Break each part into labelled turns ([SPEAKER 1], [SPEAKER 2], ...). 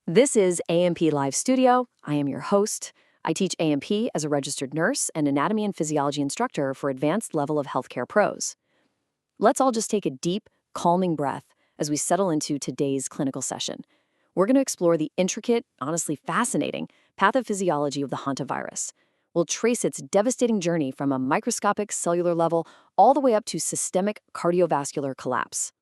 [SPEAKER 1] This is AMP Live Studio. I am your host. I teach AMP as a registered nurse and anatomy and physiology instructor for advanced level of healthcare pros. Let's all just take a deep, calming breath as we settle into today's clinical session. We're going to explore the intricate, honestly fascinating, pathophysiology of the hantavirus. We'll trace its devastating journey from a microscopic cellular level all the way up to systemic cardiovascular collapse.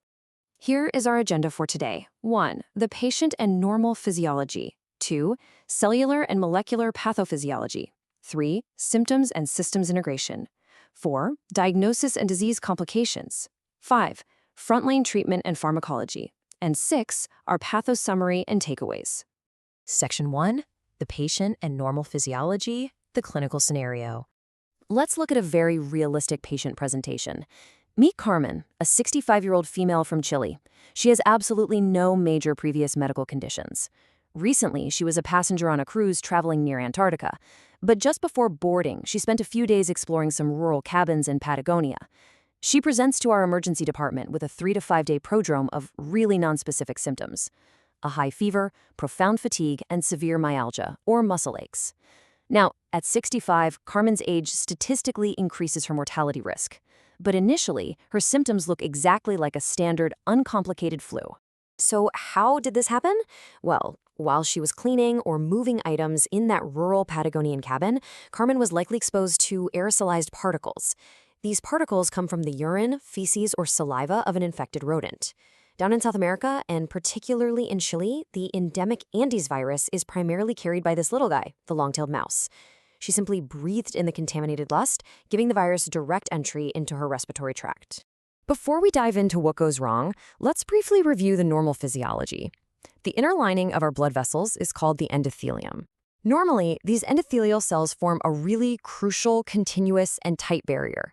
[SPEAKER 1] Here is our agenda for today. 1. The patient and normal physiology. 2. Cellular and molecular pathophysiology. 3. Symptoms and systems integration. 4. Diagnosis and disease complications. 5. Frontline treatment and pharmacology. And 6. Our patho summary and takeaways.
[SPEAKER 2] Section 1. The patient and normal physiology, the clinical scenario.
[SPEAKER 1] Let's look at a very realistic patient presentation. Meet Carmen, a 65-year-old female from Chile. She has absolutely no major previous medical conditions. Recently, she was a passenger on a cruise traveling near Antarctica. But just before boarding, she spent a few days exploring some rural cabins in Patagonia. She presents to our emergency department with a 3 to 5 day prodrome of really nonspecific symptoms: a high fever, profound fatigue, and severe myalgia, or muscle aches. Now, at 65, Carmen's age statistically increases her mortality risk. But initially, her symptoms look exactly like a standard, uncomplicated flu.
[SPEAKER 2] So how did this happen? Well, while she was cleaning or moving items in that rural Patagonian cabin, Carmen was likely exposed to aerosolized particles. These particles come from the urine, feces, or saliva of an infected rodent. Down in South America, and particularly in Chile, the endemic Andes virus is primarily carried by this little guy, the long-tailed mouse. She simply breathed in the contaminated dust, giving the virus direct entry into her respiratory tract. Before we dive into what goes wrong, let's briefly review the normal physiology. The inner lining of our blood vessels is called the endothelium. Normally, these endothelial cells form a really crucial, continuous, and tight barrier.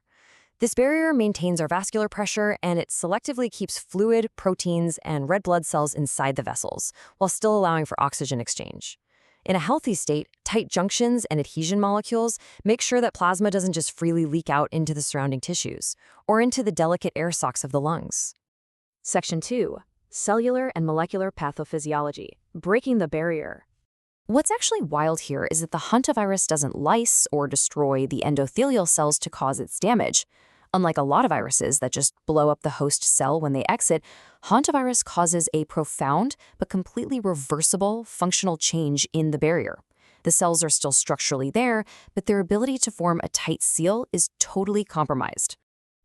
[SPEAKER 2] This barrier maintains our vascular pressure, and it selectively keeps fluid, proteins, and red blood cells inside the vessels, while still allowing for oxygen exchange. In a healthy state, tight junctions and adhesion molecules make sure that plasma doesn't just freely leak out into the surrounding tissues or into the delicate air sacs of the lungs.
[SPEAKER 1] Section 2. Cellular and molecular pathophysiology. Breaking the barrier.
[SPEAKER 2] What's actually wild here is that the hantavirus doesn't lyse or destroy the endothelial cells to cause its damage. Unlike a lot of viruses that just blow up the host cell when they exit, hantavirus causes a profound but completely reversible functional change in the barrier. The cells are still structurally there, but their ability to form a tight seal is totally compromised.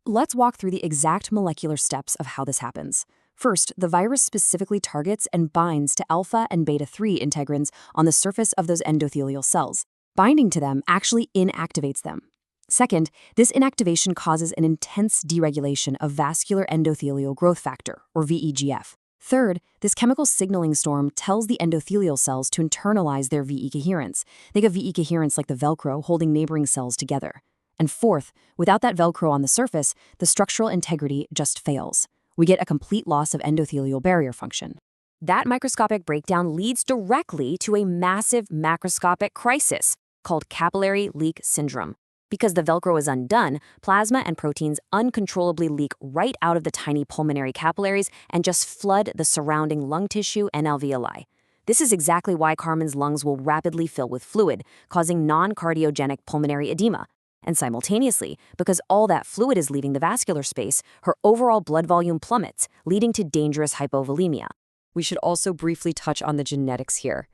[SPEAKER 2] Let's walk through the exact molecular steps of how this happens. First, the virus specifically targets and binds to alpha and beta-3 integrins on the surface of those endothelial cells. Binding to them actually inactivates them. Second, this inactivation causes an intense deregulation of vascular endothelial growth factor, or VEGF. Third, this chemical signaling storm tells the endothelial cells to internalize their VE coherence. Think of VE coherence like the Velcro holding neighboring cells together. And fourth, without that Velcro on the surface, the structural integrity just fails. We get a complete loss of endothelial barrier function. That microscopic breakdown leads directly to a massive macroscopic crisis called capillary leak syndrome. Because the Velcro is undone, plasma and proteins uncontrollably leak right out of the tiny pulmonary capillaries and just flood the surrounding lung tissue and alveoli. This is exactly why Carmen's lungs will rapidly fill with fluid, causing non-cardiogenic pulmonary edema. And simultaneously, because all that fluid is leaving the vascular space, her overall blood volume plummets, leading to dangerous hypovolemia. We should also briefly touch on the genetics here.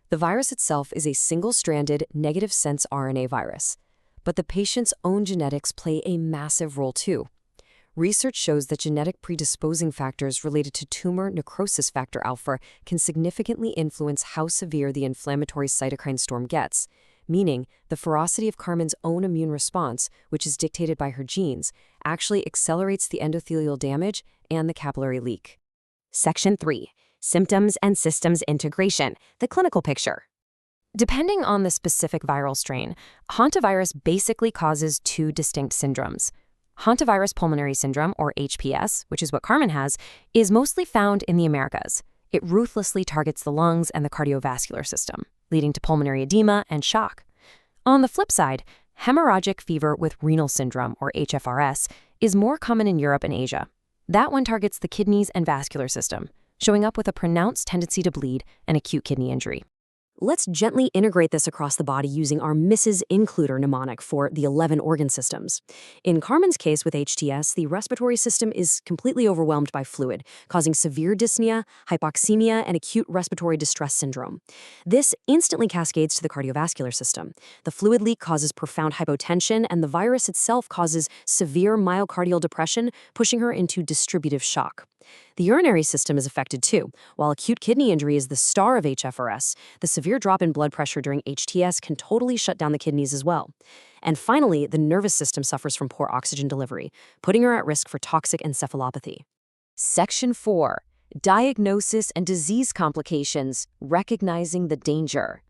[SPEAKER 2] The virus itself is a single-stranded, negative-sense RNA virus. But the patient's own genetics play a massive role too. Research shows that genetic predisposing factors related to tumor necrosis factor alpha can significantly influence how severe the inflammatory cytokine storm gets, meaning the ferocity of Carmen's own immune response, which is dictated by her genes, actually accelerates the endothelial damage and the capillary leak. Section 3. Symptoms and systems integration, the clinical picture. Depending on the specific viral strain, hantavirus basically causes two distinct syndromes. Hantavirus Pulmonary Syndrome, or HPS, which is what Carmen has, is mostly found in the Americas. It ruthlessly targets the lungs and the cardiovascular system, leading to pulmonary edema and shock. On the flip side, hemorrhagic fever with renal syndrome, or HFRS, is more common in Europe and Asia. That one targets the kidneys and vascular system. showing up with a pronounced tendency to bleed and acute kidney injury.
[SPEAKER 1] Let's gently integrate this across the body using our Mrs. Includer mnemonic for the 11 organ systems. In Carmen's case with HTS, the respiratory system is completely overwhelmed by fluid, causing severe dyspnea, hypoxemia, and acute respiratory distress syndrome. This instantly cascades to the cardiovascular system. The fluid leak causes profound hypotension, and the virus itself causes severe myocardial depression, pushing her into distributive shock. The urinary system is affected too. While acute kidney injury is the star of HFRS, the severe drop in blood pressure during HTS can totally shut down the kidneys as well. And finally, the nervous system suffers from poor oxygen delivery, putting her at risk for toxic encephalopathy.
[SPEAKER 2] Section 4. Diagnosis and disease complications, recognizing the danger.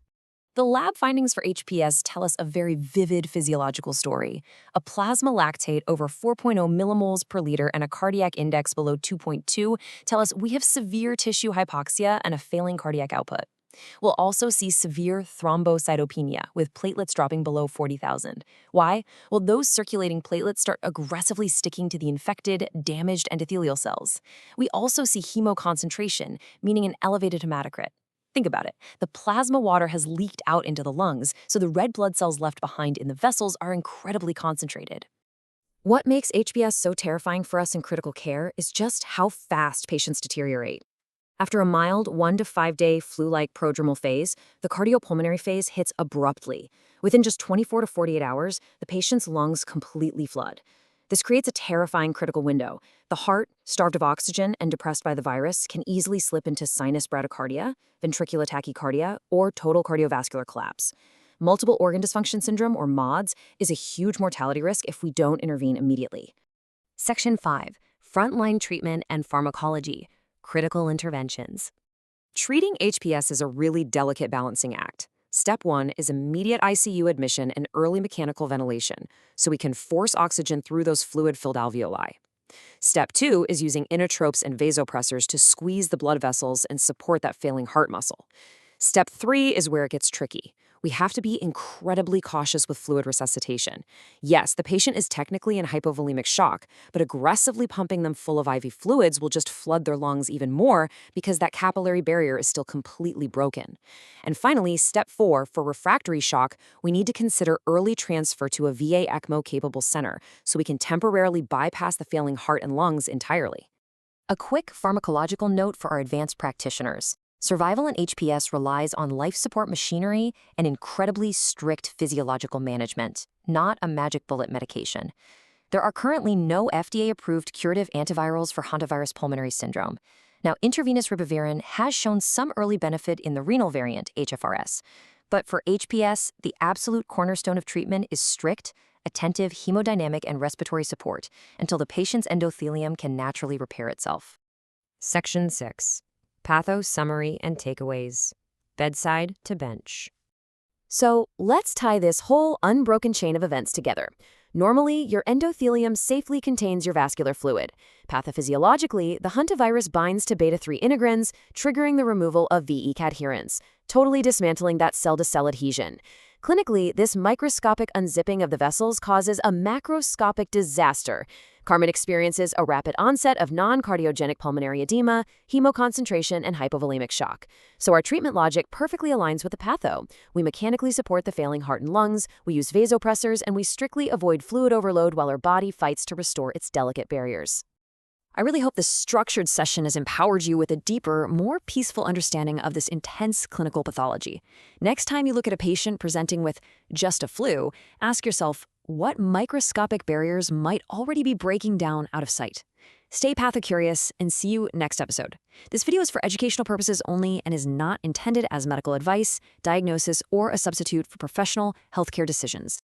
[SPEAKER 2] The lab findings for HPS tell us a very vivid physiological story. A plasma lactate over 4.0 millimoles per liter and a cardiac index below 2.2 tell us we have severe tissue hypoxia and a failing cardiac output. We'll also see severe thrombocytopenia, with platelets dropping below 40,000. Why? Well, those circulating platelets start aggressively sticking to the infected, damaged endothelial cells. We also see hemoconcentration, meaning an elevated hematocrit. Think about it. The plasma water has leaked out into the lungs, so the red blood cells left behind in the vessels are incredibly concentrated. What makes HBS so terrifying for us in critical care is just how fast patients deteriorate. After a mild 1 to 5 day flu-like prodromal phase, the cardiopulmonary phase hits abruptly. Within just 24 to 48 hours, the patient's lungs completely flood. This creates a terrifying critical window. The heart, starved of oxygen and depressed by the virus, can easily slip into sinus bradycardia, ventricular tachycardia, or total cardiovascular collapse. Multiple organ dysfunction syndrome, or MODS, is a huge mortality risk if we don't intervene immediately. Section 5. Frontline treatment and pharmacology, critical interventions. Treating HPS is a really delicate balancing act. Step 1 is immediate ICU admission and early mechanical ventilation, so we can force oxygen through those fluid-filled alveoli. Step 2 is using inotropes and vasopressors to squeeze the blood vessels and support that failing heart muscle. Step 3 is where it gets tricky. We have to be incredibly cautious with fluid resuscitation. Yes, the patient is technically in hypovolemic shock, but aggressively pumping them full of IV fluids will just flood their lungs even more because that capillary barrier is still completely broken. And finally, step 4, for refractory shock, we need to consider early transfer to a VA ECMO-capable center so we can temporarily bypass the failing heart and lungs entirely. A quick pharmacological note for our advanced practitioners. Survival in HPS relies on life support machinery and incredibly strict physiological management, not a magic bullet medication. There are currently no FDA-approved curative antivirals for Hantavirus Pulmonary Syndrome. Now, intravenous ribavirin has shown some early benefit in the renal variant, HFRS. But for HPS, the absolute cornerstone of treatment is strict, attentive hemodynamic and respiratory support until the patient's endothelium can naturally repair itself. Section 6. Patho summary and takeaways. Bedside to bench. So let's tie this whole unbroken chain of events together. Normally, your endothelium safely contains your vascular fluid. Pathophysiologically, the hantavirus binds to beta-3 integrins, triggering the removal of VE cadherins, totally dismantling that cell-to-cell adhesion. Clinically, this microscopic unzipping of the vessels causes a macroscopic disaster. Carmen experiences a rapid onset of non-cardiogenic pulmonary edema, hemoconcentration, and hypovolemic shock. So our treatment logic perfectly aligns with the patho. We mechanically support the failing heart and lungs, we use vasopressors, and we strictly avoid fluid overload while our body fights to restore its delicate barriers. I really hope this structured session has empowered you with a deeper, more peaceful understanding of this intense clinical pathology. Next time you look at a patient presenting with just a flu, ask yourself, what microscopic barriers might already be breaking down out of sight? Stay pathocurious and see you next episode. This video is for educational purposes only and is not intended as medical advice, diagnosis, or a substitute for professional healthcare decisions.